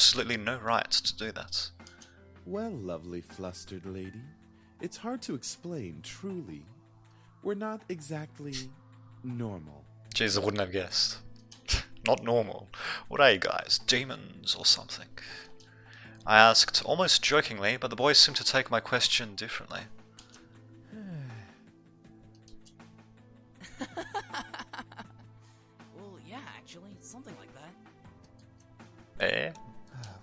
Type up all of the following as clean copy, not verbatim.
absolutely no right to do that. Well, lovely flustered lady, it's hard to explain truly. We're not exactly normal. Jeez, I wouldn't have guessed. Not normal. What are you guys, demons or something? I asked, almost jokingly, but the boys seemed to take my question differently. Well, yeah, actually, something like that. Eh?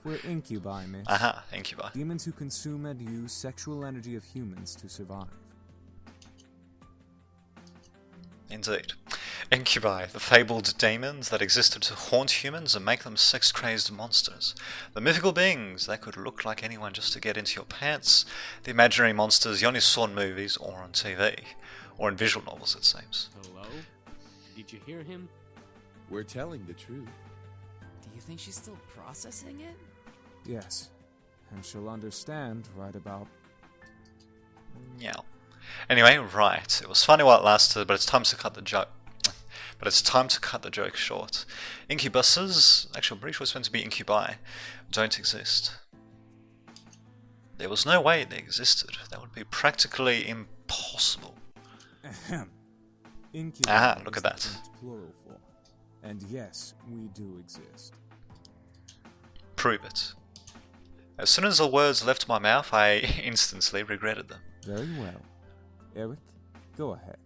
We're incubi, miss. Aha, incubi. Demons who consume and use sexual energy of humans to survive. Indeed. Incubi, the fabled demons that existed to haunt humans and make them sex-crazed monsters. The mythical beings that could look like anyone just to get into your pants. The imaginary monsters you only saw in movies or on TV. Or in visual novels, it seems. Hello? Did you hear him? We're telling the truth. Do you think she's still processing it? Yes. And she'll understand right about... Yeah. Anyway, right. It was funny while it lasted, but it's time to cut the joke. Short. Incubuses, actually I'm pretty sure it's meant to be incubi, don't exist. There was no way they existed. That would be practically impossible. Incubi Aha, look is at that. the plural form. And yes, we do exist. Prove it. As soon as the words left my mouth, I instantly regretted them. Very well. Eric, go ahead.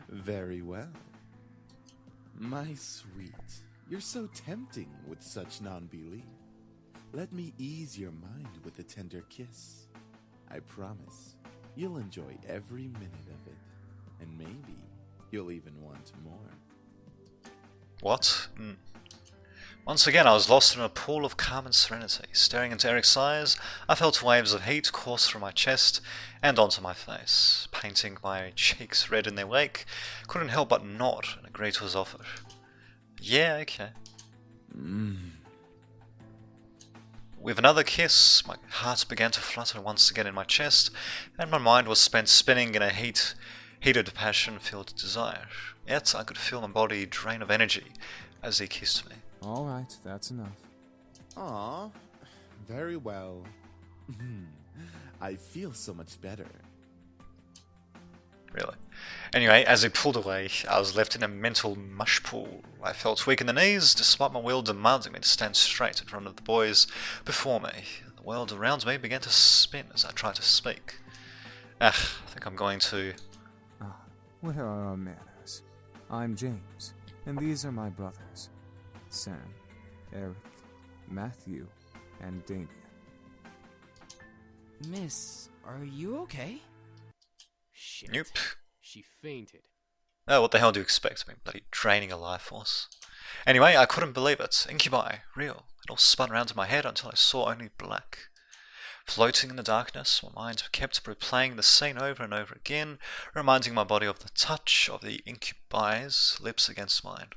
Very well. My sweet, you're so tempting with such non-belief. Let me ease your mind with a tender kiss. I promise you'll enjoy every minute of it, and maybe you'll even want more. What? Once again, I was lost in a pool of calm and serenity. Staring into Eric's eyes, I felt waves of heat course through my chest and onto my face, painting my cheeks red in their wake. Couldn't help but nod and agree to his offer. Yeah, okay. With another kiss, my heart began to flutter once again in my chest, and my mind was spent spinning in a heated passion-filled desire. Yet I could feel my body drain of energy as he kissed me. All right, that's enough. Aw, very well. I feel so much better. Really. Anyway, as he pulled away, I was left in a mental mush pool. I felt weak in the knees, despite my will demanding me to stand straight in front of the boys before me. The world around me began to spin as I tried to speak. I think I'm going to... Where are our manners? I'm James, and these are my brothers. Sam, Eric, Matthew, and Damien. Miss, are you okay? Shit. Nope. She fainted. Oh, what the hell do you expect? I mean, bloody draining a life force. Anyway, I couldn't believe it. Incubi, real. It all spun around in my head until I saw only black. Floating in the darkness, my mind kept replaying the scene over and over again, reminding my body of the touch of the incubi's lips against mine.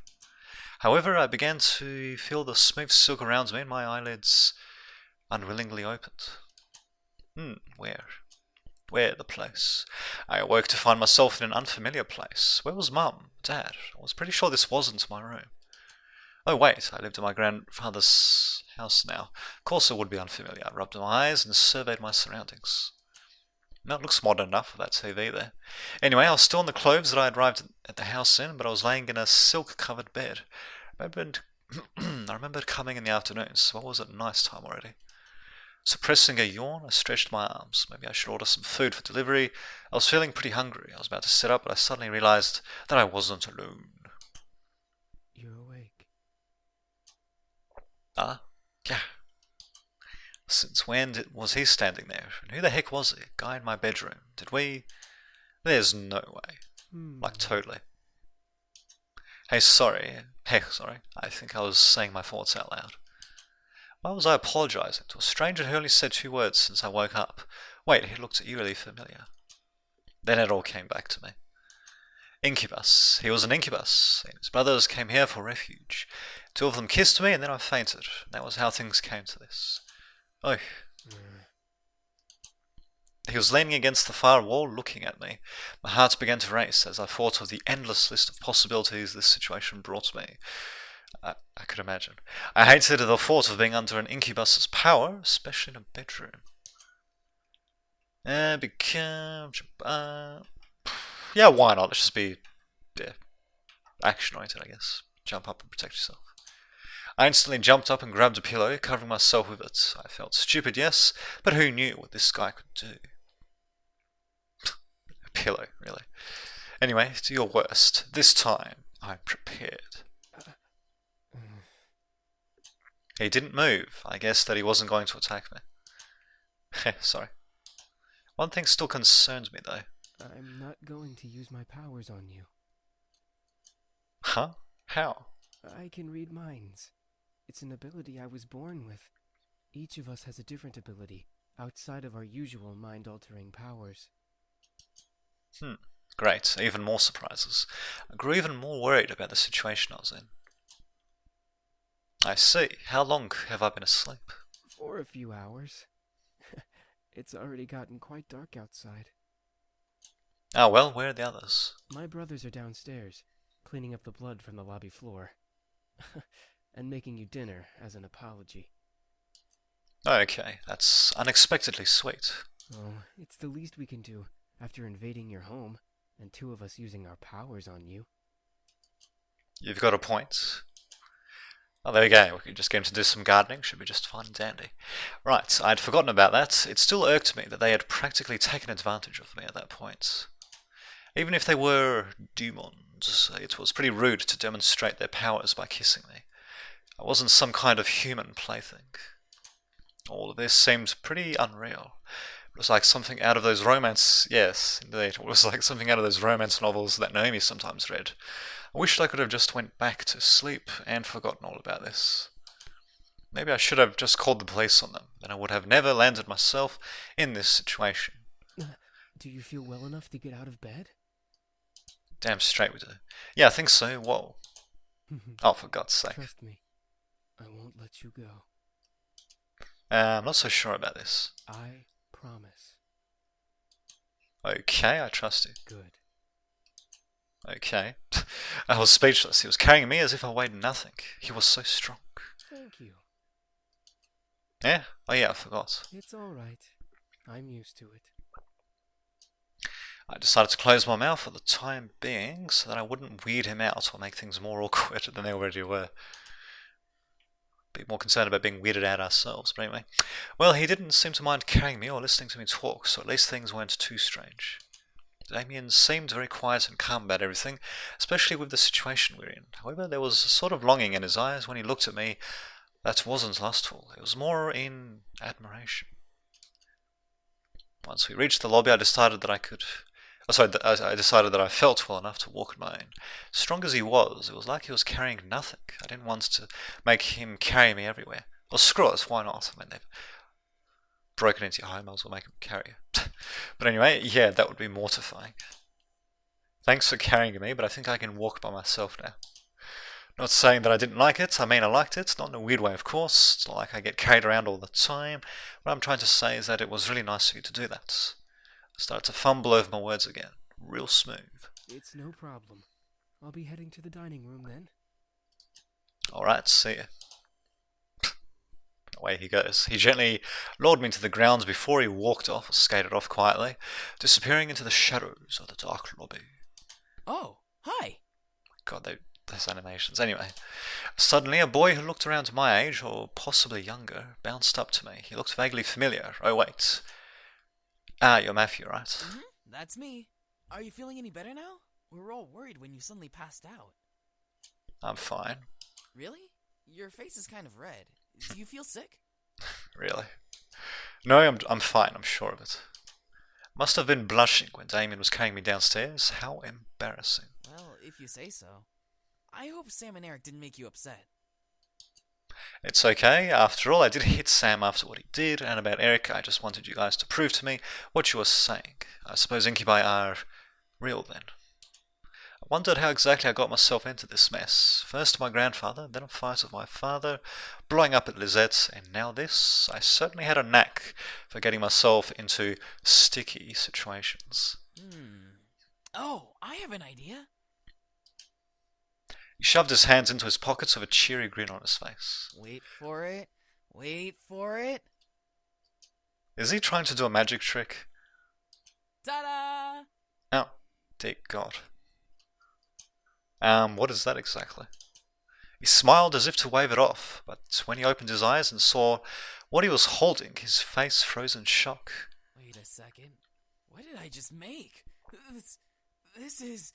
However, I began to feel the smooth silk around me and my eyelids unwillingly opened. Where? Where the place? I awoke to find myself in an unfamiliar place. Where was Mum? Dad? I was pretty sure this wasn't my room. Oh wait, I lived in my grandfather's house now. Of course it would be unfamiliar. I rubbed my eyes and surveyed my surroundings. No, it looks modern enough for that TV there. Anyway, I was still in the clothes that I had arrived at the house in, but I was laying in a silk-covered bed. I remembered coming in the afternoon, so what was it, nice time already? Suppressing a yawn, I stretched my arms. Maybe I should order some food for delivery. I was feeling pretty hungry. I was about to sit up, but I suddenly realized that I wasn't alone. You're awake. Yeah. Since when was he standing there? And who the heck was he? Guy in my bedroom? Did we... There's no way. Like, totally. Hey, sorry. I think I was saying my thoughts out loud. Why was I apologizing to a stranger who only said 2 words since I woke up? Wait, he looked eerily familiar. Then it all came back to me. Incubus. He was an incubus, and his brothers came here for refuge. 2 of them kissed me, and then I fainted. That was how things came to this. Oh. He was leaning against the far wall, looking at me. My heart began to race as I thought of the endless list of possibilities this situation brought me. I could imagine. I hated the thought of being under an incubus's power, especially in a bedroom. Yeah, why not? Let's just be action-oriented, I guess. Jump up and protect yourself. I instantly jumped up and grabbed a pillow, covering myself with it. I felt stupid, yes, but who knew what this guy could do? A pillow, really. Anyway, to your worst. This time, I'm prepared. He didn't move. I guessed that he wasn't going to attack me. Sorry. One thing still concerns me, though. I'm not going to use my powers on you. Huh? How? I can read minds. It's an ability I was born with. Each of us has a different ability, outside of our usual mind-altering powers. Great. Even more surprises. I grew even more worried about the situation I was in. I see. How long have I been asleep? For a few hours. It's already gotten quite dark outside. Oh well, where are the others? My brothers are downstairs, cleaning up the blood from the lobby floor. And making you dinner as an apology. Okay, that's unexpectedly sweet. Oh, it's the least we can do after invading your home, and two of us using our powers on you. You've got a point. Oh, there we go. We could just get him to do some gardening. Should be just fine and dandy. Right, I'd forgotten about that. It still irked me that they had practically taken advantage of me at that point. Even if they were demons, it was pretty rude to demonstrate their powers by kissing me. I wasn't some kind of human plaything. All of this seemed pretty unreal. It was like something out of those romance... Yes, indeed. It was like something out of those romance novels that Naomi sometimes read. I wished I could have just went back to sleep and forgotten all about this. Maybe I should have just called the police on them, then I would have never landed myself in this situation. Do you feel well enough to get out of bed? Damn straight we do. Yeah, I think so. Whoa. Oh, for God's sake. Trust me, I won't let you go. I'm not so sure about this. I promise. Okay, I trust you. Good. Okay. I was speechless. He was carrying me as if I weighed nothing. He was so strong. Thank you. Yeah? Oh yeah, I forgot. It's all right. I'm used to it. I decided to close my mouth for the time being so that I wouldn't weird him out or make things more awkward than they already were. Be more concerned about being weirded out ourselves, but anyway. Well, he didn't seem to mind carrying me or listening to me talk, so at least things weren't too strange. Damien seemed very quiet and calm about everything, especially with the situation we're in. However, there was a sort of longing in his eyes when he looked at me that wasn't lustful. It was more in admiration. Once we reached the lobby, I decided that I could... I decided that I felt well enough to walk on my own. Strong as he was, it was like he was carrying nothing. I didn't want to make him carry me everywhere. Well, screw it, why not? I mean, they've broken into your home, I might as well make him carry you. But anyway, yeah, that would be mortifying. Thanks for carrying me, but I think I can walk by myself now. Not saying that I didn't like it, I mean I liked it, not in a weird way of course, it's not like I get carried around all the time. What I'm trying to say is that it was really nice of you to do that. I started to fumble over my words again, real smooth. It's no problem. I'll be heading to the dining room then. Alright, see ya. Away he goes. He gently lowered me to the ground before he walked off or skated off quietly, disappearing into the shadows of the dark lobby. Oh, hi. God, those animations. Anyway, suddenly a boy who looked around my age, or possibly younger, bounced up to me. He looked vaguely familiar. Oh wait. Ah, you're Matthew, right? Mm-hmm, that's me. Are you feeling any better now? We were all worried when you suddenly passed out. I'm fine. Really? Your face is kind of red. Do you feel sick? Really? No, I'm fine, I'm sure of it. Must have been blushing when Damien was carrying me downstairs. How embarrassing. Well, if you say so. I hope Sam and Eric didn't make you upset. It's okay. After all, I did hit Sam after what he did, and about Eric, I just wanted you guys to prove to me what you were saying. I suppose incubi are real then. I wondered how exactly I got myself into this mess. First my grandfather, then a fight with my father, blowing up at Lisette, and now this. I certainly had a knack for getting myself into sticky situations. Oh, I have an idea. He shoved his hands into his pockets with a cheery grin on his face. Wait for it. Wait for it. Is he trying to do a magic trick? Ta-da! Oh, dear God. What is that exactly? He smiled as if to wave it off, but when he opened his eyes and saw what he was holding, his face froze in shock. Wait a second. What did I just make? This is...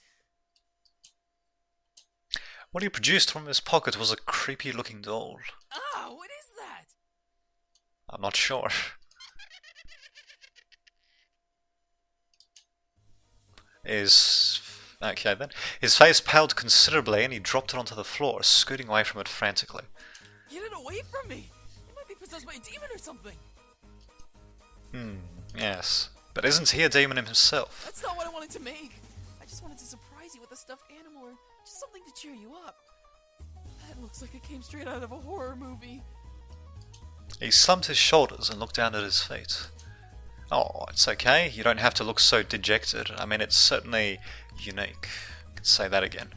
What he produced from his pocket was a creepy-looking doll. Ah, what is that? I'm not sure. Okay then. His face paled considerably and he dropped it onto the floor, scooting away from it frantically. Get it away from me! It might be possessed by a demon or something! Yes. But isn't he a demon himself? That's not what I wanted to make! I just wanted to surprise you with a stuffed animal or just something to cheer you up. That looks like it came straight out of a horror movie. He slumped his shoulders and looked down at his feet. Oh, it's okay. You don't have to look so dejected. I mean, it's certainly unique. I can say that again.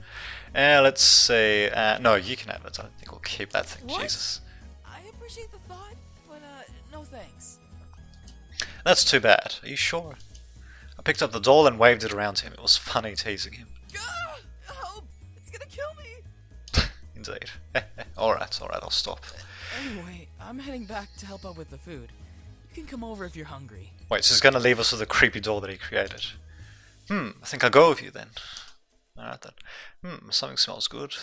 Let's see. No, you can have it. I don't think we'll keep that thing. What? Jesus. I appreciate the thought, but no thanks. That's too bad. Are you sure? I picked up the doll and waved it around him. It was funny teasing him. Ah! Help! It's gonna kill me! Indeed. Alright, I'll stop. Anyway, I'm heading back to help out with the food. You can come over if you're hungry. Wait, so he's gonna leave us with the creepy doll that he created. I think I'll go with you then. Alright then. Something smells good.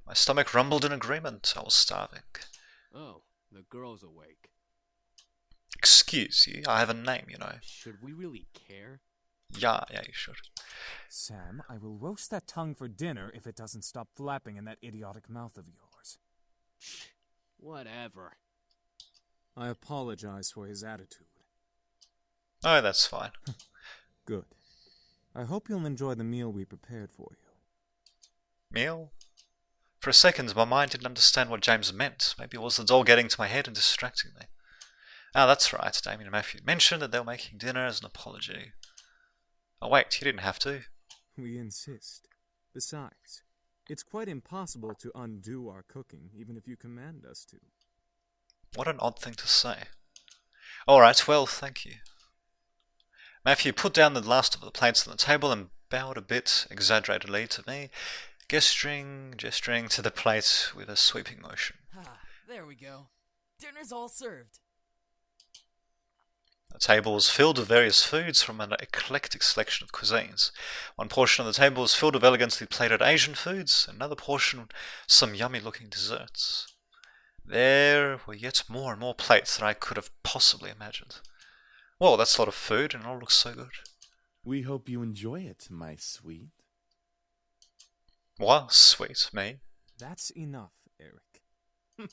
My stomach rumbled in agreement. I was starving. Oh, the girl's awake. Excuse you, I have a name, you know. Should we really care? Yeah, you should. Sam, I will roast that tongue for dinner if it doesn't stop flapping in that idiotic mouth of yours. Whatever. I apologize for his attitude. Oh, that's fine. Good. I hope you'll enjoy the meal we prepared for you. Meal? For a second, my mind didn't understand what James meant. Maybe it was the doll getting to my head and distracting me. Ah, that's right. Damien and Matthew mentioned that they were making dinner as an apology. Oh wait, you didn't have to. We insist. Besides, it's quite impossible to undo our cooking, even if you command us to. What an odd thing to say. Alright, well, thank you. Matthew put down the last of the plates on the table and bowed a bit exaggeratedly to me, gesturing to the plate with a sweeping motion. Ah, there we go. Dinner's all served. The table was filled with various foods from an eclectic selection of cuisines. One portion of the table was filled with elegantly plated Asian foods, another portion some yummy-looking desserts. There were yet more and more plates than I could have possibly imagined. Well, that's a lot of food, and it all looks so good. We hope you enjoy it, my sweet. What? Sweet, me? That's enough, Eric.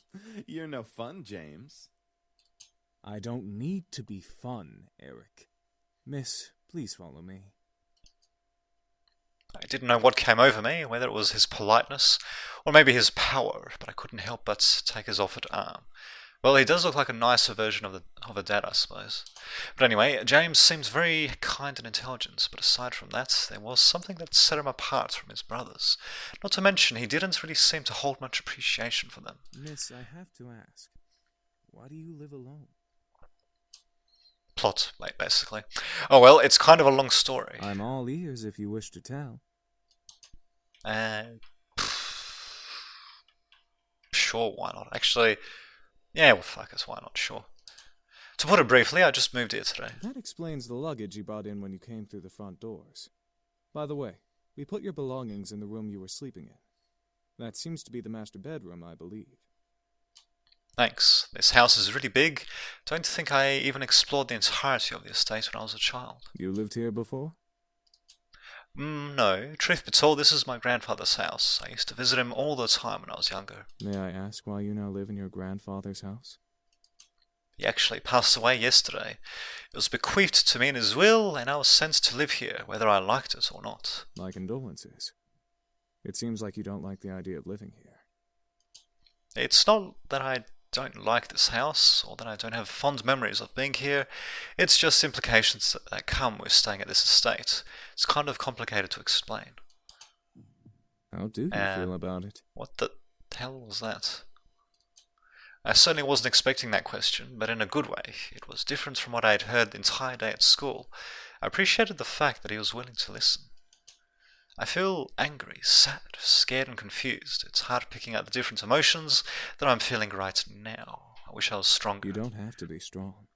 You're no fun, James. I don't need to be fun, Eric. Miss, please follow me. I didn't know what came over me, whether it was his politeness, or maybe his power, but I couldn't help but take his offered arm. Well, he does look like a nicer version of a dad, I suppose. But anyway, James seems very kind and intelligent, but aside from that, there was something that set him apart from his brothers. Not to mention, he didn't really seem to hold much appreciation for them. Miss, I have to ask, why do you live alone? Plot, basically. Oh well, it's kind of a long story. I'm all ears if you wish to tell. Sure, why not? Actually, yeah, well, fuck it, why not? Sure. To put it briefly, I just moved here today. That explains the luggage you brought in when you came through the front doors. By the way, we put your belongings in the room you were sleeping in. That seems to be the master bedroom, I believe. Thanks. This house is really big. Don't think I even explored the entirety of the estate when I was a child. You lived here before? No. Truth be told, this is my grandfather's house. I used to visit him all the time when I was younger. May I ask why you now live in your grandfather's house? He actually passed away yesterday. It was bequeathed to me in his will, and I was sent to live here, whether I liked it or not. My condolences. It seems like you don't like the idea of living here. It's not that I don't like this house, or that I don't have fond memories of being here. It's just implications that come with staying at this estate. It's kind of complicated to explain. How do you feel about it? What the hell was that? I certainly wasn't expecting that question, but in a good way. It was different from what I had heard the entire day at school. I appreciated the fact that he was willing to listen. I feel angry, sad, scared and confused. It's hard picking out the different emotions that I'm feeling right now. I wish I was stronger. You don't have to be strong.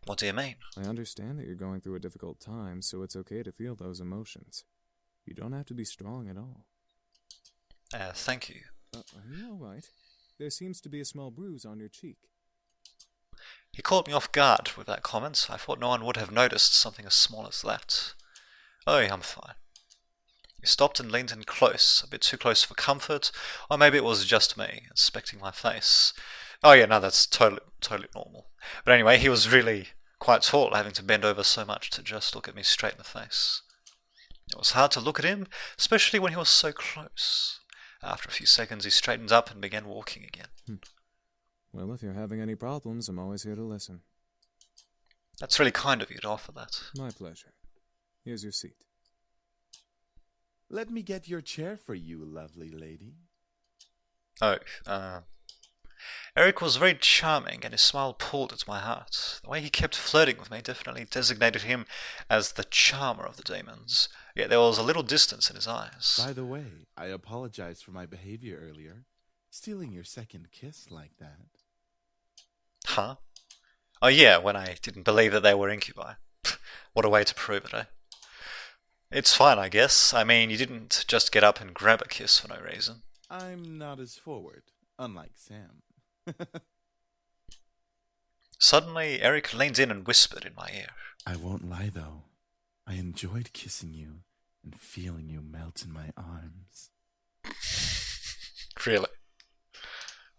What do you mean? I understand that you're going through a difficult time, so it's okay to feel those emotions. You don't have to be strong at all. Thank you. Are you alright? There seems to be a small bruise on your cheek. He caught me off guard with that comment. I thought no one would have noticed something as small as that. Oh, I'm fine. He stopped and leaned in close, a bit too close for comfort, or maybe it was just me, inspecting my face. Oh yeah, no, that's totally normal. But anyway, he was really quite tall, having to bend over so much to just look at me straight in the face. It was hard to look at him, especially when he was so close. After a few seconds, he straightened up and began walking again. Well, if you're having any problems, I'm always here to listen. That's really kind of you to offer that. My pleasure. Here's your seat. Let me get your chair for you, lovely lady. Oh, Eric was very charming, and his smile pulled at my heart. The way he kept flirting with me definitely designated him as the charmer of the demons. Yet there was a little distance in his eyes. By the way, I apologize for my behavior earlier. Stealing your second kiss like that. Huh? Oh yeah, when I didn't believe that they were incubi. What a way to prove it, eh? It's fine, I guess. I mean, you didn't just get up and grab a kiss for no reason. I'm not as forward, unlike Sam. Suddenly, Eric leaned in and whispered in my ear. I won't lie, though. I enjoyed kissing you and feeling you melt in my arms. Really?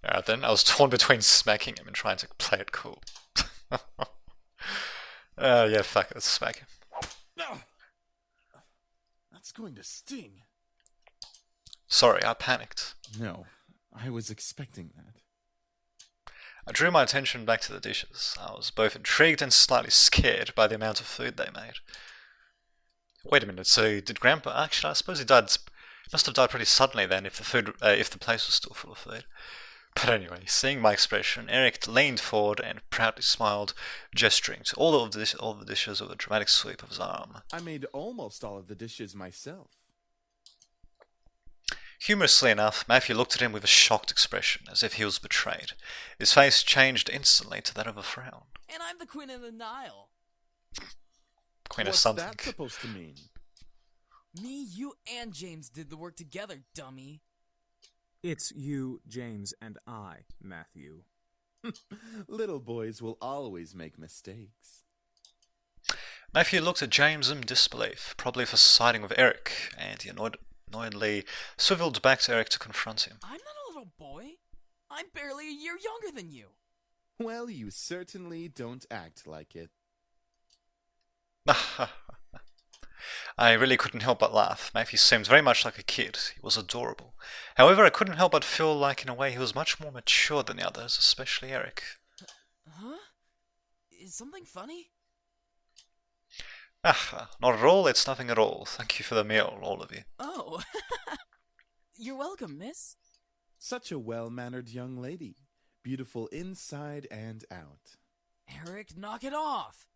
Alright then, I was torn between smacking him and trying to play it cool. Yeah, fuck it, let's smack him. No! That's going to sting. Sorry, I panicked. No, I was expecting that. I drew my attention back to the dishes. I was both intrigued and slightly scared by the amount of food they made. Wait a minute, so did Grandpa... Actually, I suppose he must have died pretty suddenly then if the place was still full of food. But anyway, seeing my expression, Eric leaned forward and proudly smiled, gesturing to all of the dishes with a dramatic sweep of his arm. I made almost all of the dishes myself. Humorously enough, Matthew looked at him with a shocked expression, as if he was betrayed. His face changed instantly to that of a frown. And I'm the Queen of the Nile. Queen What's of something. that supposed to mean? Me, you, and James did the work together, dummy. It's you, James, and I, Matthew. Little boys will always make mistakes. Matthew looked at James in disbelief, probably for siding with Eric, and he annoyedly swiveled back to Eric to confront him. I'm not a little boy. I'm barely a year younger than you. Well, you certainly don't act like it. I really couldn't help but laugh. Matthew seemed very much like a kid. He was adorable. However, I couldn't help but feel like in a way he was much more mature than the others, especially Eric. Huh? Is something funny? Not at all, it's nothing at all. Thank you for the meal, all of you. Oh. You're welcome, miss. Such a well-mannered young lady. Beautiful inside and out. Eric, knock it off.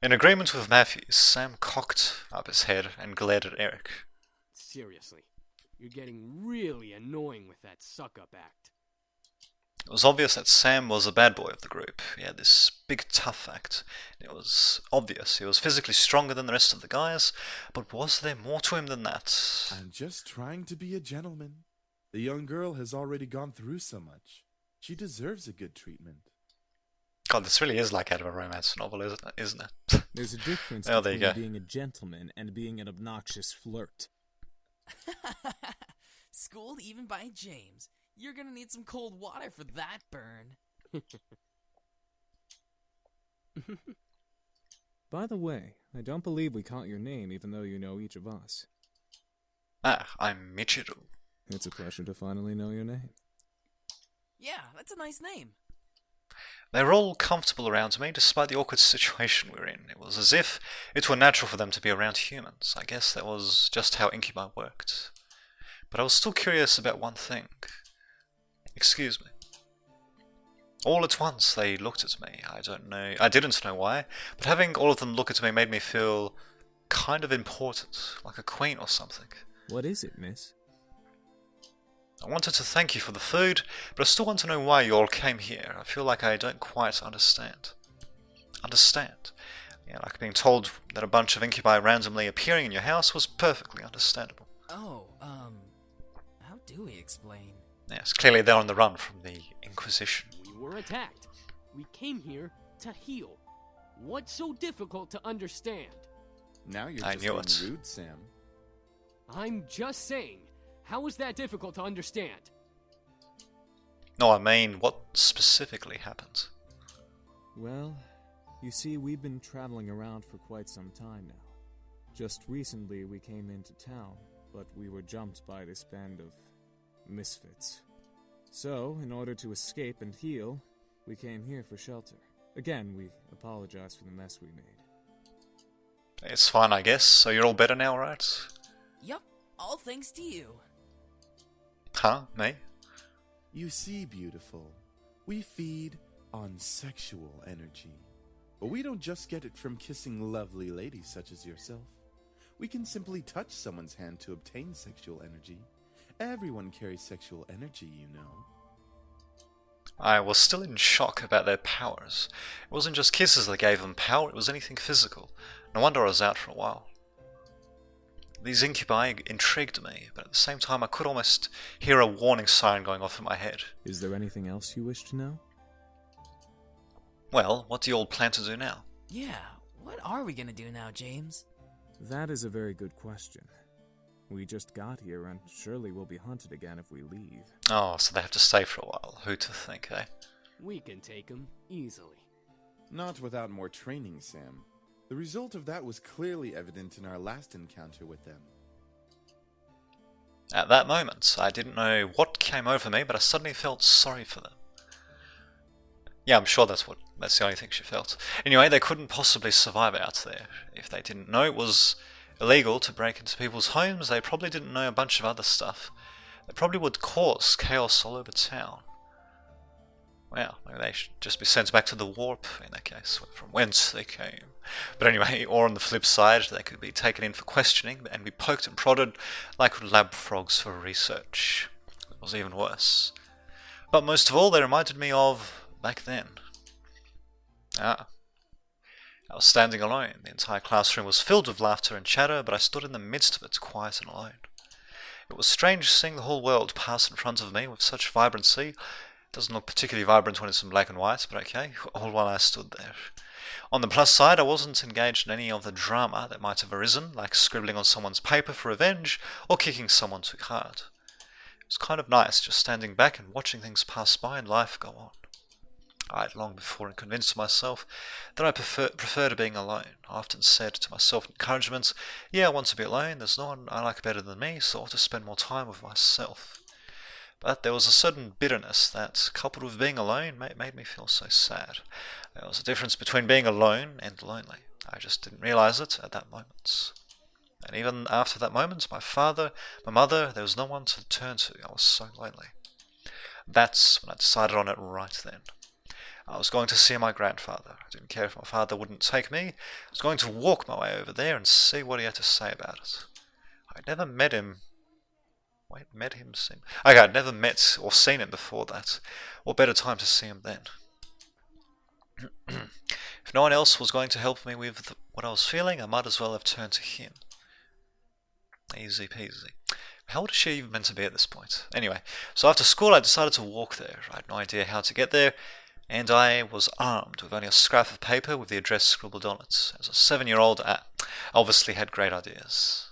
In agreement with Matthew, Sam cocked up his head and glared at Eric. Seriously, you're getting really annoying with that suck-up act. It was obvious that Sam was the bad boy of the group. He had this big tough act. It was obvious he was physically stronger than the rest of the guys, but was there more to him than that? I'm just trying to be a gentleman. The young girl has already gone through so much. She deserves a good treatment. God, this really is like out of a romance novel, isn't it? There's a difference Oh, there you between go. being a gentleman and being an obnoxious flirt. Schooled even by James. You're gonna need some cold water for that burn. By the way, I don't believe we caught your name even though you know each of us. I'm Michiru. It's a pleasure to finally know your name. Yeah, that's a nice name. They were all comfortable around me despite the awkward situation we were in. It was as if it were natural for them to be around humans. I guess that was just how incubi worked. But I was still curious about one thing. Excuse me. All at once they looked at me. I didn't know why, but having all of them look at me made me feel kind of important, like a queen or something. What is it, miss? I wanted to thank you for the food, but I still want to know why you all came here. I feel like I don't quite understand. Understand? Yeah, like being told that a bunch of incubi randomly appearing in your house was perfectly understandable. Oh, how do we explain? Yes, clearly they're on the run from the Inquisition. We were attacked. We came here to heal. What's so difficult to understand? Now you're I just knew being it. rude, Sam. I'm just saying. How is that difficult to understand? No, I mean, what specifically happened? Well, you see, we've been traveling around for quite some time now. Just recently we came into town, but we were jumped by this band of misfits. So, in order to escape and heal, we came here for shelter. Again, we apologize for the mess we made. It's fine, I guess. So you're all better now, right? Yup, all thanks to you. Huh? Me? You see, beautiful, we feed on sexual energy. But we don't just get it from kissing lovely ladies such as yourself. We can simply touch someone's hand to obtain sexual energy. Everyone carries sexual energy, you know. I was still in shock about their powers. It wasn't just kisses that gave them power, it was anything physical. No wonder I was out for a while. These incubi intrigued me, but at the same time I could almost hear a warning siren going off in my head. Is there anything else you wish to know? Well, what do you all plan to do now? Yeah, what are we gonna do now, James? That is a very good question. We just got here, and surely we'll be hunted again if we leave. Oh, so they have to stay for a while. Who to think, eh? We can take him easily. Not without more training, Sam. The result of that was clearly evident in our last encounter with them. At that moment, I didn't know what came over me, but I suddenly felt sorry for them. Yeah, I'm sure that's the only thing she felt. Anyway, they couldn't possibly survive out there. If they didn't know it was illegal to break into people's homes, they probably didn't know a bunch of other stuff. They probably would cause chaos all over town. Well, maybe they should just be sent back to the warp in that case, from whence they came. But anyway, or on the flip side, they could be taken in for questioning and be poked and prodded like lab frogs for research. It was even worse. But most of all, they reminded me of back then. I was standing alone. The entire classroom was filled with laughter and chatter, but I stood in the midst of it, quiet and alone. It was strange seeing the whole world pass in front of me with such vibrancy. It doesn't look particularly vibrant when it's in black and white, but okay, all while I stood there. On the plus side, I wasn't engaged in any of the drama that might have arisen, like scribbling on someone's paper for revenge, or kicking someone too hard. It was kind of nice just standing back and watching things pass by and life go on. I had long before convinced myself that I prefer to being alone. I often said to myself in encouragement, yeah, I want to be alone, there's no one I like better than me, so I ought to spend more time with myself. But there was a certain bitterness that, coupled with being alone, made me feel so sad. There was a difference between being alone and lonely. I just didn't realize it at that moment. And even after that moment, my father, my mother, there was no one to turn to. I was so lonely. That's when I decided on it right then. I was going to see my grandfather. I didn't care if my father wouldn't take me. I was going to walk my way over there and see what he had to say about it. I'd never met him. Wait, met him? Seen? Okay, I'd never met or seen him before that. What better time to see him then? If no one else was going to help me with what I was feeling, I might as well have turned to him. Easy peasy. How old is she even meant to be at this point? Anyway, so after school I decided to walk there. I had no idea how to get there, and I was armed with only a scrap of paper with the address scribbled on it. As a 7-year-old, I obviously had great ideas.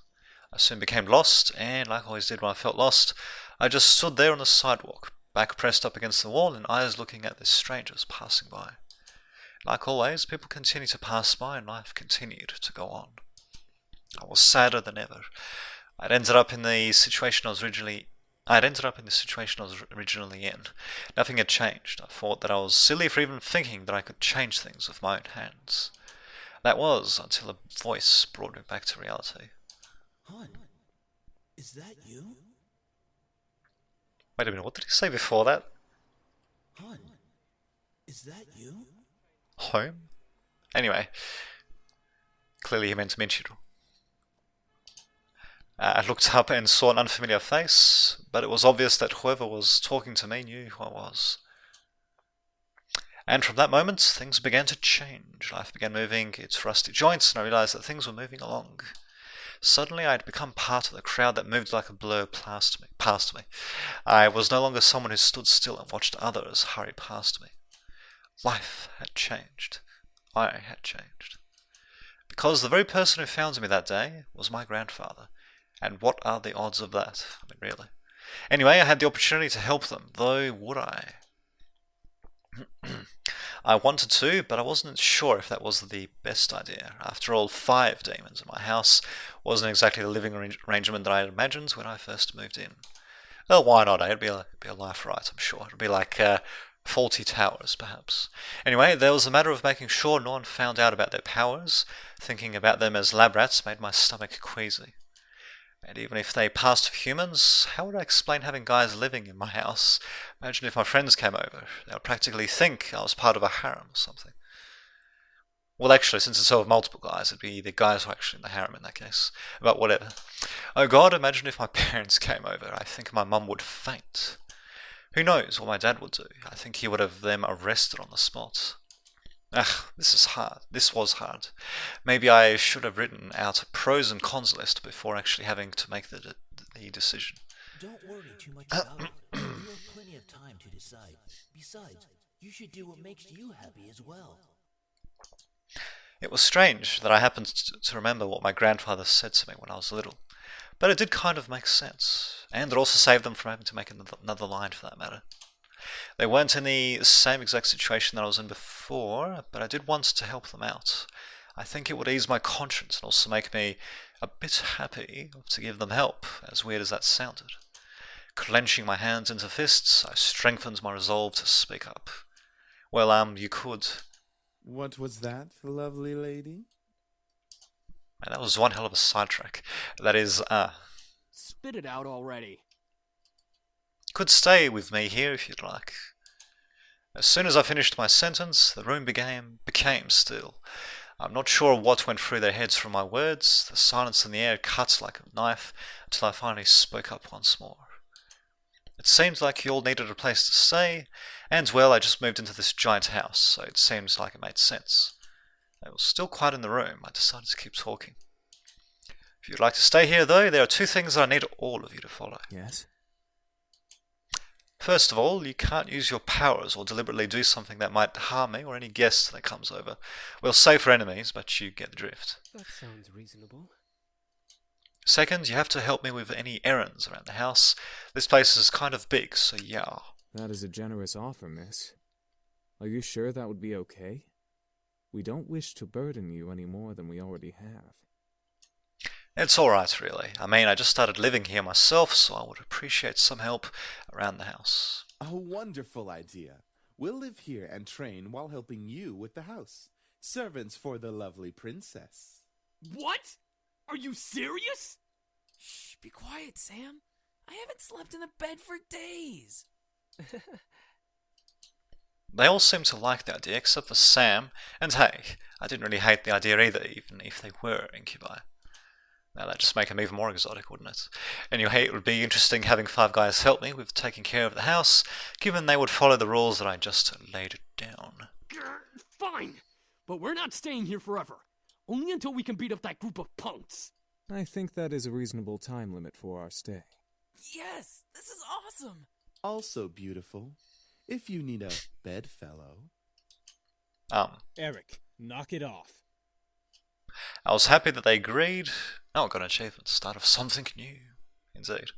I soon became lost, and like I always did when I felt lost, I just stood there on the sidewalk, back pressed up against the wall and eyes looking at the strangers passing by. Like always, people continued to pass by and life continued to go on. I was sadder than ever. I'd ended up in the situation I was originally I had ended up in the situation I was originally in. Nothing had changed. I thought that I was silly for even thinking that I could change things with my own hands. That was until a voice brought me back to reality. Hun, is that you? Wait a minute, what did he say before that? Hun, is that you? Home? Anyway, clearly he meant Minchiro. I looked up and saw an unfamiliar face, but it was obvious that whoever was talking to me knew who I was. And from that moment, things began to change. Life began moving its rusty joints, and I realized that things were moving along. Suddenly, I had become part of the crowd that moved like a blur past me. I was no longer someone who stood still and watched others hurry past me. Life had changed. I had changed. Because the very person who found me that day was my grandfather. And what are the odds of that? I mean, really. Anyway, I had the opportunity to help them, though would I? I wanted to, but I wasn't sure if that was the best idea. After all, 5 demons in my house wasn't exactly the living arrangement that I had imagined when I first moved in. Well, why not, eh? It'd be a life right, I'm sure. It'd be like Faulty Towers, perhaps. Anyway, there was a matter of making sure no one found out about their powers. Thinking about them as lab rats made my stomach queasy. And even if they passed for humans, how would I explain having guys living in my house? Imagine if my friends came over. They would practically think I was part of a harem or something. Well, actually, since it's over multiple guys, it'd be the guys who are actually in the harem in that case. But whatever. Oh god, imagine if my parents came over. I think my mum would faint. Who knows what my dad would do? I think he would have them arrested on the spot. This is hard. This was hard. Maybe I should have written out a pros and cons list before actually having to make the decision. Don't worry too much about it. You have plenty of time to decide. Besides, you should do what makes you happy as well. It was strange that I happened to remember what my grandfather said to me when I was little. But it did kind of make sense. And it also saved them from having to make another line for that matter. They weren't in the same exact situation that I was in before, but I did want to help them out. I think it would ease my conscience and also make me a bit happy to give them help, as weird as that sounded. Clenching my hands into fists, I strengthened my resolve to speak up. Well, you could. What was that, lovely lady? Man, that was one hell of a sidetrack. That is, Spit it out already. could stay with me here if you'd like. As soon as I finished my sentence, the room became still. I'm not sure what went through their heads from my words. The silence in the air cut like a knife until I finally spoke up once more. It seemed like you all needed a place to stay, and well, I just moved into this giant house, so it seemed like it made sense. It was still quiet in the room. I decided to keep talking. If you'd like to stay here, though, there are 2 things that I need all of you to follow. Yes? First of all, you can't use your powers or deliberately do something that might harm me or any guest that comes over. We'll save for enemies, but you get the drift. That sounds reasonable. Second, you have to help me with any errands around the house. This place is kind of big, so yeah. That is a generous offer, miss. Are you sure that would be okay? We don't wish to burden you any more than we already have. It's alright, really. I mean, I just started living here myself, so I would appreciate some help around the house. A wonderful idea. We'll live here and train while helping you with the house. Servants for the lovely princess. What? Are you serious? Shh, be quiet, Sam. I haven't slept in a bed for days. They all seem to like the idea, except for Sam, and hey, I didn't really hate the idea either, even if they were incubi. Now that'd just make them even more exotic, wouldn't it? Anyway, it would be interesting having 5 guys help me with taking care of the house, given they would follow the rules that I just laid down. Grr, fine, but we're not staying here forever. Only until we can beat up that group of punks. I think that is a reasonable time limit for our stay. Yes, this is awesome. Also beautiful. If you need a bedfellow. Eric, knock it off. I was happy that they agreed. Oh, got an achievement. Start of something new. Indeed.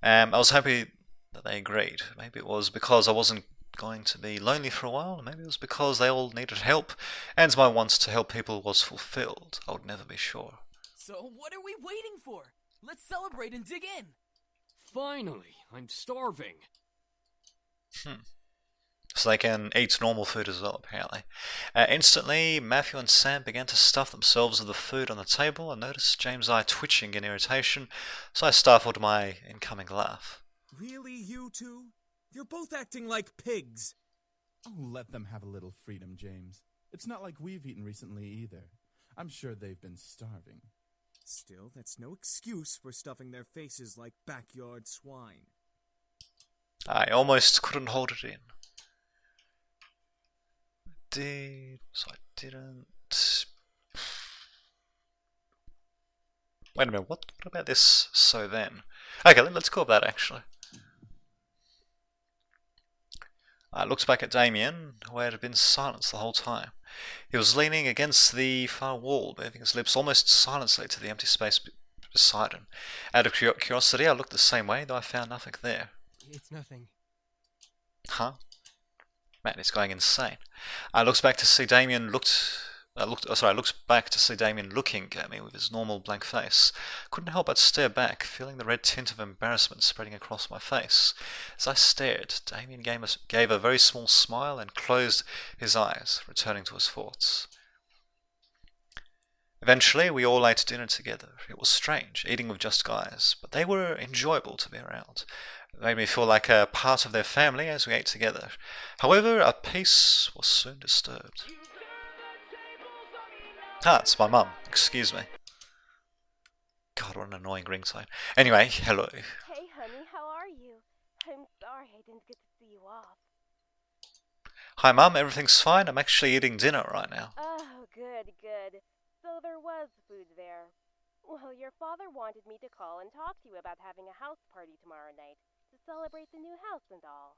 I was happy that they agreed. Maybe it was because I wasn't going to be lonely for a while. Maybe it was because they all needed help, and my want to help people was fulfilled. I would never be sure. So what are we waiting for? Let's celebrate and dig in. Finally, I'm starving. So they can eat normal food as well, apparently. Instantly, Matthew and Sam began to stuff themselves with the food on the table and noticed James' eye twitching in irritation, so I stifled my incoming laugh. Really, you two? You're both acting like pigs. Oh, let them have a little freedom, James. It's not like we've eaten recently either. I'm sure they've been starving. Still, that's no excuse for stuffing their faces like backyard swine. I almost couldn't hold it in. So I didn't. Wait a minute, what about this so then? Okay, let's call that actually. I looked back at Damien, who had been silent the whole time. He was leaning against the far wall, moving his lips almost silently to the empty space beside him. Out of curiosity, I looked the same way, though I found nothing there. It's nothing. Huh? Man, he's going insane. I looked back to see Damien I looked back to see Damien looking at me with his normal blank face. Couldn't help but stare back, feeling the red tint of embarrassment spreading across my face. As I stared, Damien gave a very small smile and closed his eyes, returning to his thoughts. Eventually, we all ate dinner together. It was strange, eating with just guys, but they were enjoyable to be around. It made me feel like a part of their family as we ate together. However, our peace was soon disturbed. Ah, it's my mum. Excuse me. God, what an annoying ringtone. Anyway, hello. Hey, honey, how are you? I'm sorry I didn't get to see you off. Hi, Mum. Everything's fine. I'm actually eating dinner right now. Oh, good, good. So there was food there. Well, your father wanted me to call and talk to you about having a house party tomorrow night to celebrate the new house and all.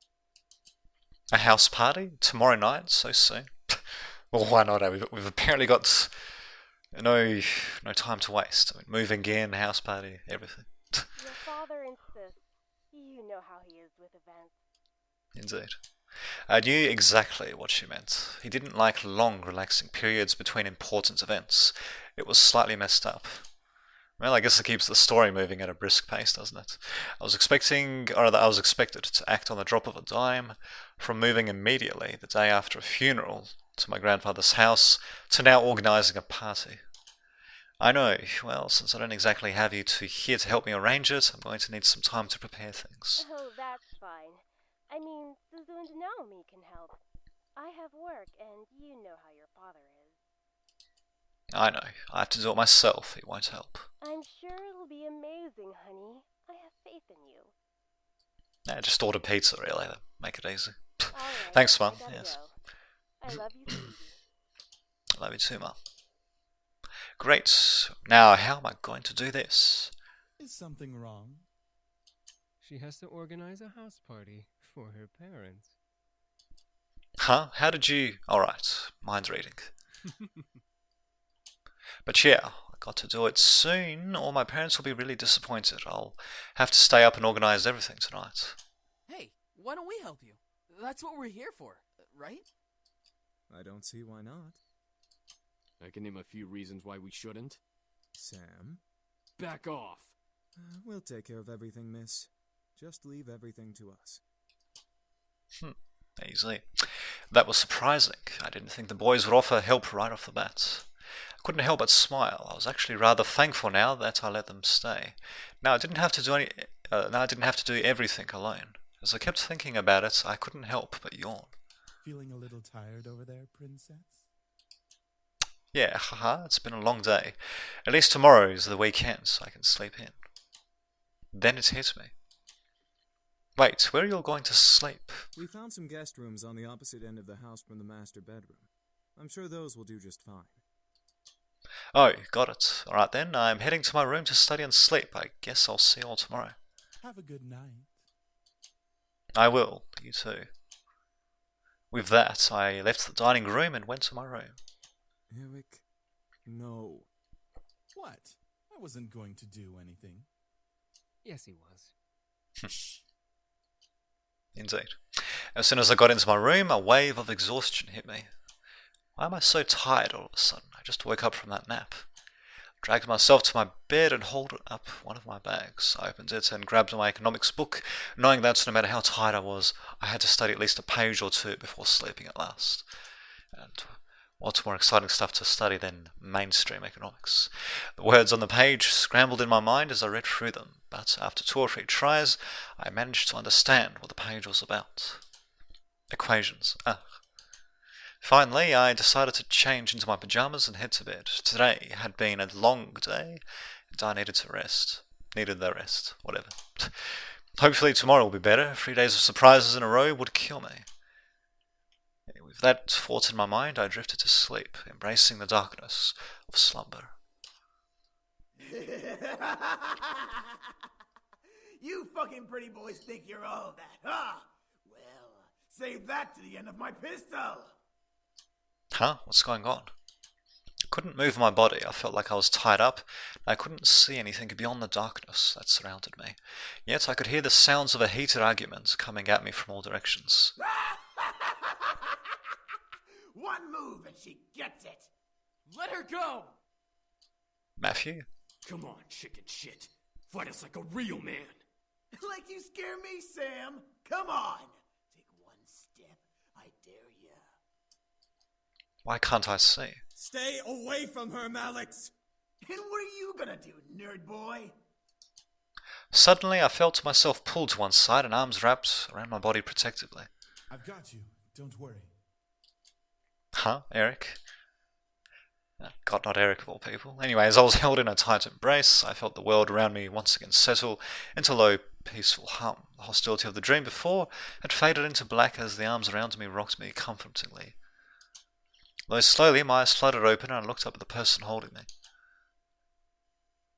A house party? Tomorrow night? So soon? Well, why not? We've apparently got no time to waste. I mean, moving in, house party, everything. Your father insists. You know how he is with events. Indeed. I knew exactly what she meant. He didn't like long, relaxing periods between important events. It was slightly messed up. Well, I guess it keeps the story moving at a brisk pace, doesn't it? I was expected to act on the drop of a dime, from moving immediately the day after a funeral to my grandfather's house to now organising a party. I know, well, since I don't exactly have you here to help me arrange it, I'm going to need some time to prepare things. Oh, that's fine. I mean, Suzu and Naomi can help. I have work, and you know how your father is. I know, I have to do it myself, it won't help. I'm sure it'll be amazing, honey. I have faith in you. Yeah, just order pizza, really, make it easy. All right, Thanks, Mum, I gotta yes. go. I love you, sweetie. I love you too, Mum. Great, now how am I going to do this? Is something wrong? She has to organize a house party for her parents. Huh? How did you... Alright, mind reading. But yeah, I got to do it soon, or my parents will be really disappointed. I'll have to stay up and organize everything tonight. Hey, why don't we help you? That's what we're here for, right? I don't see why not. I can name a few reasons why we shouldn't. Sam? Back off. We'll take care of everything, miss. Just leave everything to us. Easy. That was surprising. I didn't think the boys would offer help right off the bat. I couldn't help but smile. I was actually rather thankful now that I let them stay. Now I didn't have to do everything alone. As I kept thinking about it, I couldn't help but yawn. Feeling a little tired over there, princess? Yeah, haha, it's been a long day. At least tomorrow is the weekend, so I can sleep in. Then it hit me. Wait, where are you all going to sleep? We found some guest rooms on the opposite end of the house from the master bedroom. I'm sure those will do just fine. Oh, got it. Alright then, I'm heading to my room to study and sleep. I guess I'll see you all tomorrow. Have a good night. I will. You too. With that, I left the dining room and went to my room. Eric, no. What? I wasn't going to do anything. Yes, he was. Indeed. As soon as I got into my room, a wave of exhaustion hit me. Why am I so tired all of a sudden? I just woke up from that nap. dragged myself to my bed and hauled up one of my bags. I opened it and grabbed my economics book, knowing that no matter how tired I was, I had to study at least a page or two before sleeping at last. And what's more exciting stuff to study than mainstream economics? The words on the page scrambled in my mind as I read through them, but after 2 or 3 tries, I managed to understand what the page was about. Equations. Finally, I decided to change into my pajamas and head to bed. Today had been a long day, and I needed to rest. Needed the rest. Whatever. Hopefully tomorrow will be better. 3 days of surprises in a row would kill me. With that thought in my mind, I drifted to sleep, embracing the darkness of slumber. You fucking pretty boys think you're all that, huh? Well, save that to the end of my pistol. Huh? What's going on? I couldn't move my body. I felt like I was tied up. I couldn't see anything beyond the darkness that surrounded me. Yet I could hear the sounds of a heated argument coming at me from all directions. One move and she gets it. Let her go! Matthew? Come on, chicken shit. Fight us like a real man. Like you scare me, Sam. Come on. Take one step. I dare ya. Why can't I see? Stay away from her, Malix. And what are you gonna do, nerd boy? Suddenly, I felt myself pulled to one side and arms wrapped around my body protectively. I've got you. Don't worry. Huh? Eric? God, not Eric of all people. Anyway, as I was held in a tight embrace, I felt the world around me once again settle into low, peaceful hum. The hostility of the dream before had faded into black as the arms around me rocked me comfortingly. Though slowly, my eyes fluttered open and I looked up at the person holding me.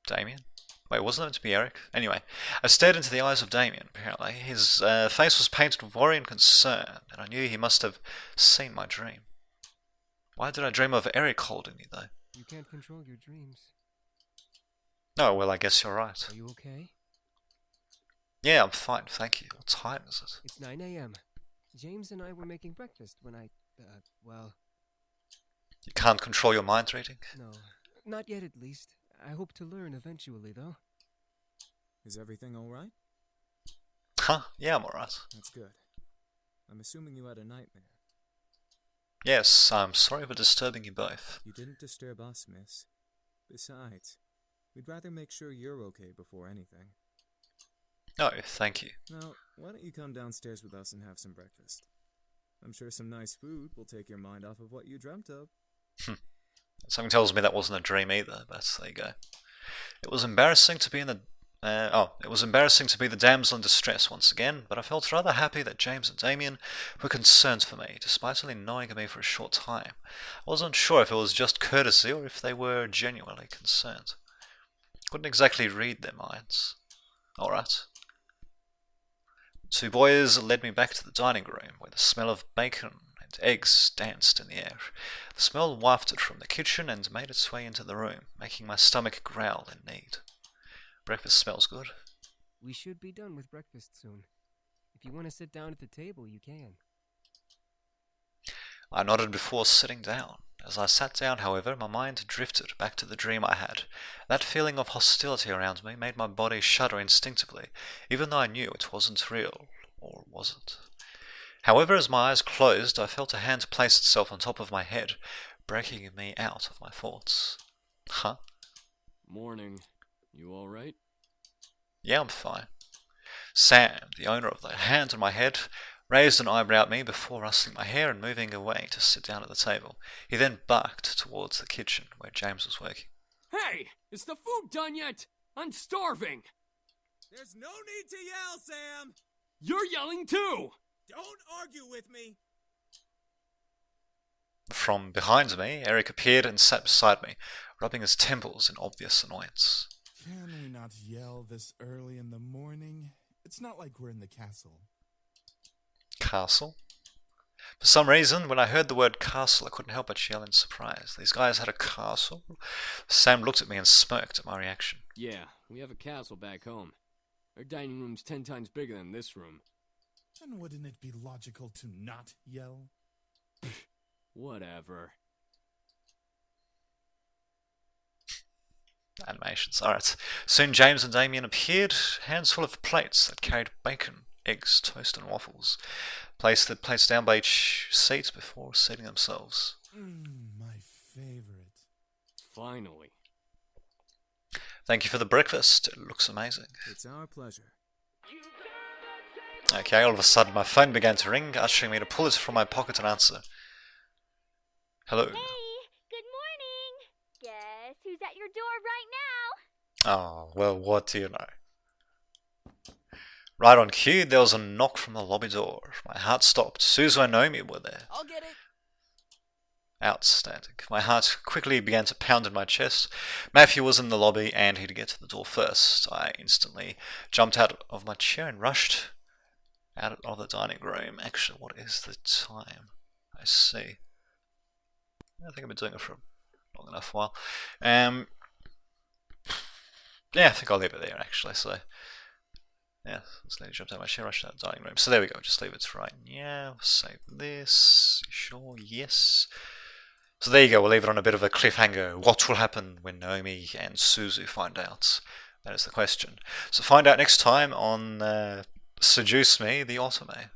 Damien? Wait, wasn't it meant to be Eric? Anyway, I stared into the eyes of Damien, apparently. His face was painted with worry and concern, and I knew he must have seen my dream. Why did I dream of Eric holding me, though? You can't control your dreams. Oh, well, I guess you're right. Are you okay? Yeah, I'm fine, thank you. What time is it? It's 9 a.m. James and I were making breakfast when well... You can't control your mind reading? No, not yet at least. I hope to learn eventually, though. Is everything alright? Huh? Yeah, I'm alright. That's good. I'm assuming you had a nightmare. Yes, I'm sorry for disturbing you both. You didn't disturb us, miss. Besides, we'd rather make sure you're okay before anything. Oh, thank you. Now, why don't you come downstairs with us and have some breakfast? I'm sure some nice food will take your mind off of what you dreamt of. Something tells me that wasn't a dream either, but there you go. It was embarrassing to be in the it was embarrassing to be the damsel in distress once again, but I felt rather happy that James and Damien were concerned for me, despite only knowing me for a short time. I wasn't sure if it was just courtesy or if they were genuinely concerned. Couldn't exactly read their minds. Alright. The 2 boys led me back to the dining room, where the smell of bacon and eggs danced in the air. The smell wafted from the kitchen and made its way into the room, making my stomach growl in need. Breakfast smells good. We should be done with breakfast soon. If you want to sit down at the table, you can. I nodded before sitting down. As I sat down, however, my mind drifted back to the dream I had. That feeling of hostility around me made my body shudder instinctively, even though I knew it wasn't real. Or was it? However, as my eyes closed, I felt a hand place itself on top of my head, breaking me out of my thoughts. Huh? Morning. You alright? Yeah, I'm fine. Sam, the owner of the hand on my head, raised an eyebrow at me before rustling my hair and moving away to sit down at the table. He then barked towards the kitchen where James was working. Hey! Is the food done yet? I'm starving! There's no need to yell, Sam. You're yelling too! Don't argue with me. From behind me, Eric appeared and sat beside me, rubbing his temples in obvious annoyance. Can we not yell this early in the morning? It's not like we're in the castle. Castle? For some reason, when I heard the word castle, I couldn't help but yell in surprise. These guys had a castle? Sam looked at me and smirked at my reaction. Yeah, we have a castle back home. Our dining room's 10 times bigger than this room. And wouldn't it be logical to not yell? Whatever. Animations. Alright. Soon James and Damien appeared, hands full of plates that carried bacon, eggs, toast, and waffles. Placed the plates down by each seat before seating themselves. My favorite. Finally. Thank you for the breakfast. It looks amazing. It's our pleasure. Okay, all of a sudden my phone began to ring, ushering me to pull it from my pocket and answer. Hello. Hey, good morning. Guess who's at your door right now? Oh, well, what do you know? Right on cue, there was a knock from the lobby door. My heart stopped. Suzu and Naomi were there. I'll get it. Outstanding. My heart quickly began to pound in my chest. Matthew was in the lobby and he'd get to the door first. I instantly jumped out of my chair and rushed out of the dining room. Actually, what is the time? I see. I think I've been doing it for a long enough while. Yeah, I think I'll leave it there actually. So, yeah, so I jumped out of my chair, rushed out of the dining room. So there we go. Just leave it right now. Save this. Sure, yes. So there you go, we'll leave it on a bit of a cliffhanger. What will happen when Naomi and Suzu find out? That is the question. So find out next time on Seduce Me The Otome.